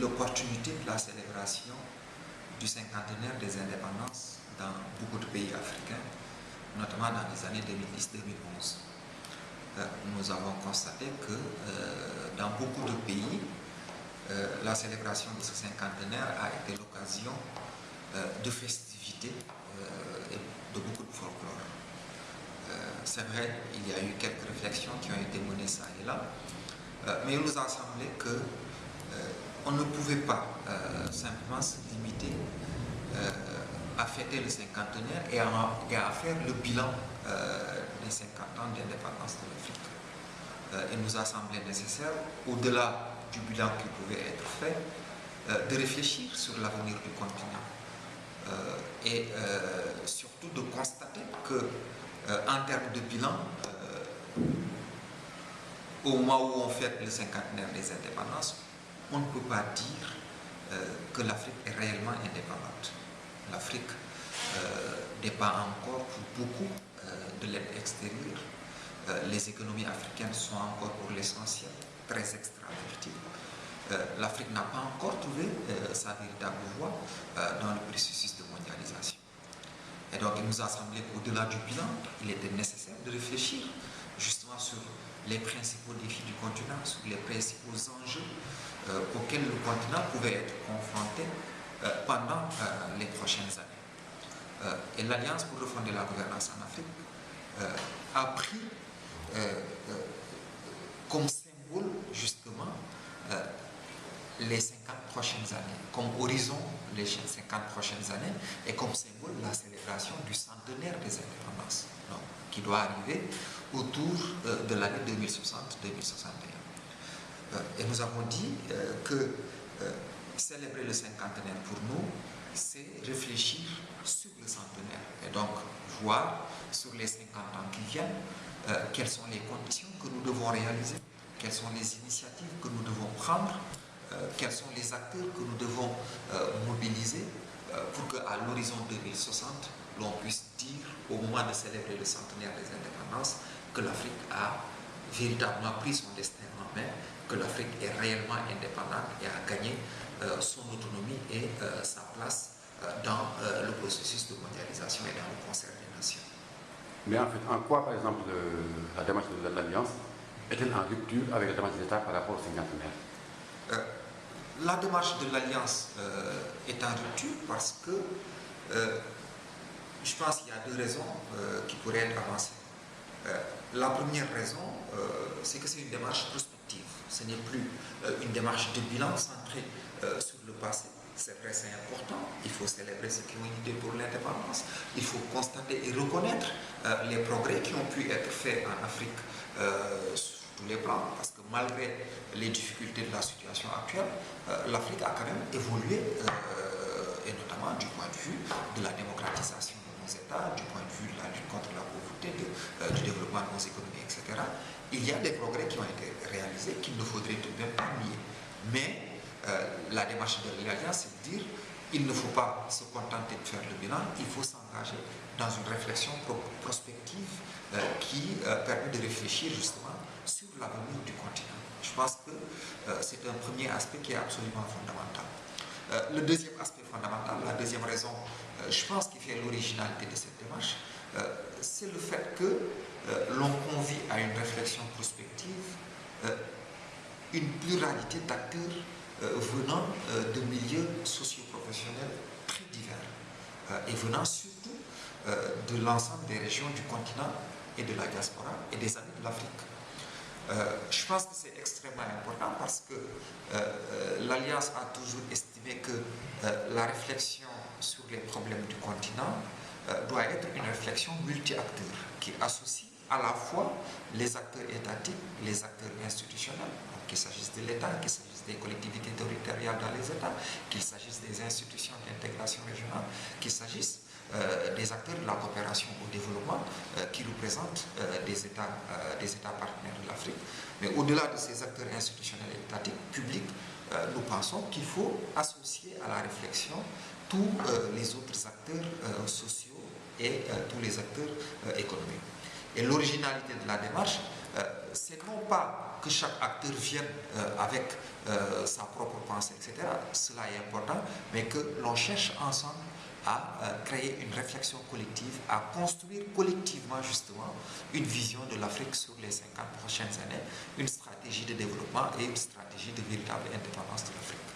l'opportunité de la célébration du cinquantenaire des indépendances dans beaucoup de pays africains, notamment dans les années 2010-2011. Nous avons constaté que dans beaucoup de pays, la célébration de ce cinquantenaire a été l'occasion de festivités et de beaucoup de folklore. C'est vrai, il y a eu quelques réflexions qui ont été menées ça et là, mais il nous a semblé que on ne pouvait pas simplement se limiter à fêter le cinquantenaire et à faire le bilan des 50 ans d'indépendance de l'Afrique. Il nous a semblé nécessaire, au-delà du bilan qui pouvait être fait, de réfléchir sur l'avenir du continent et surtout de constater que en termes de bilan, au moment où on fête le cinquantenaire des indépendances, on ne peut pas dire que l'Afrique est réellement indépendante. L'Afrique dépend encore pour beaucoup de l'aide extérieure. Les économies africaines sont encore pour l'essentiel très extraverties. L'Afrique n'a pas encore trouvé sa véritable voie dans le processus de mondialisation. Et donc il nous a semblé qu'au-delà du bilan, il était nécessaire de réfléchir justement sur les principaux défis du continent, sur les principaux enjeux auxquels le continent pouvait être confronté pendant les prochaines années. Et l'Alliance pour refonder la gouvernance en Afrique a pris comme symbole justement les 50 prochaines années, comme horizon les 50 prochaines années et comme symbole la célébration du centenaire des indépendances, donc, qui doit arriver autour de l'année 2060-2061. Et nous avons dit que célébrer le cinquantenaire pour nous, c'est réfléchir sur le centenaire et donc voir sur les 50 ans qui viennent quelles sont les conditions que nous devons réaliser, quelles sont les initiatives que nous devons prendre, quels sont les acteurs que nous devons mobiliser pour qu'à l'horizon 2060, l'on puisse dire, au moment de célébrer le centenaire des indépendances, que l'Afrique a véritablement pris son destin en main, que l'Afrique est réellement indépendante et a gagné son autonomie et sa place dans le processus de mondialisation et dans le concert des nations. Mais en fait, en quoi, par exemple, la démarche de l'Alliance est-elle en rupture avec la démarche de l'État par rapport au cinquantenaire? La démarche de l'Alliance est en rupture parce que je pense qu'il y a deux raisons qui pourraient être avancées. La première raison, c'est que c'est une démarche prospective. Ce n'est plus une démarche de bilan centrée sur le passé. C'est vrai, c'est important. Il faut célébrer ceux qui ont une idée pour l'indépendance. Il faut constater et reconnaître les progrès qui ont pu être faits en Afrique sur tous les plans. Parce que malgré les difficultés de la situation actuelle, l'Afrique a quand même évolué, et notamment du point de vue de la démocratisation de nos États, du point de vue de la lutte contre la pauvreté, du développement de nos économies, etc. Il y a des progrès qui ont été réalisés qu'il ne faudrait tout de même pas nier. Mais la démarche de l'Alliance, c'est de dire il ne faut pas se contenter de faire le bilan, il faut s'engager dans une réflexion prospective qui permet de réfléchir justement sur l'avenir du continent. Je pense que c'est un premier aspect qui est absolument fondamental. Le deuxième aspect fondamental, la deuxième raison, je pense, qui fait l'originalité de cette démarche, c'est le fait que l'on convie à une réflexion prospective une pluralité d'acteurs venant de milieux socio-professionnels très divers et venant surtout de l'ensemble des régions du continent et de la diaspora et des amis de l'Afrique. Je pense que c'est extrêmement important parce que l'Alliance a toujours estimé que la réflexion sur les problèmes du continent doit être une réflexion multi-acteurs qui associe à la fois les acteurs étatiques, les acteurs institutionnels, qu'il s'agisse de l'État, qu'il s'agisse des collectivités territoriales dans les États, qu'il s'agisse des institutions d'intégration régionale, qu'il s'agisse des acteurs de la coopération au développement qui représentent des États partenaires de l'Afrique. Mais au-delà de ces acteurs institutionnels et étatiques, publics, nous pensons qu'il faut associer à la réflexion tous les autres acteurs sociaux et tous les acteurs économiques. Et l'originalité de la démarche, c'est non pas que chaque acteur vienne avec sa propre pensée, etc. Cela est important, mais que l'on cherche ensemble à créer une réflexion collective, à construire collectivement justement une vision de l'Afrique sur les 50 prochaines années, une stratégie de développement et une stratégie de véritable indépendance de l'Afrique.